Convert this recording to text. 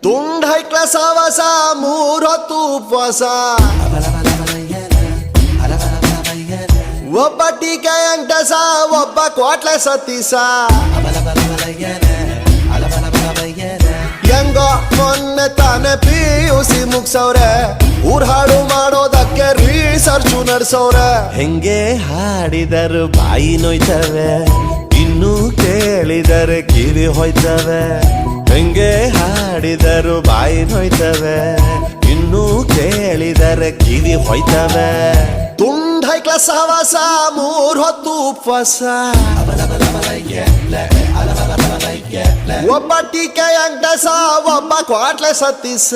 ತುಂಡ್ ಹೈಕ್ಲ ಸಾವಸ ಮೂರೊತ್ತು ಉಪವಾಸ ಒಬ್ಬ ಟೀಕೆ ಅಂಟಸ ಒಬ್ಬ ಕ್ವಾಟ್ಲ ಸತೀಸ ಹೆಂಗೋ ಮೊನ್ನೆ ತಾನೆ PUC ಮುಗ್ಸವ್ರೆ ಊರ್ ಹಾಡು ಮಾಡೋದಕ್ಕೆ ರಿಸರ್ಚು ನಡ್ಸವ್ರೆ ಹೆಂಗೆ ಹಾಡಿದರು ಬಾಯಿ ನೋಯ್ತವೆ ಇನ್ನು ಕೇಳಿದರೆ ಕಿವಿ ಹೋಯ್ತವೆ ಹೆಂಗೆ ಹಾಡಿದರು ಬಾಯಿ ನೋಯ್ತವೆ ಇನ್ನು ಕೇಳಿದರೆ ಕಿವಿ ಹೋಯ್ತವೆ ತುಂಡ್ ಹೈಕ್ಲ ಸಹವಾಸ ಮೂರ್ ಹೊತ್ತು ಉಪವಾಸ ಒಬ್ಬ ಟೀಕೆ ಅಂಟಸ ಒಬ್ಬ ಕ್ವಾಟ್ಲೆ ಸತೀಸ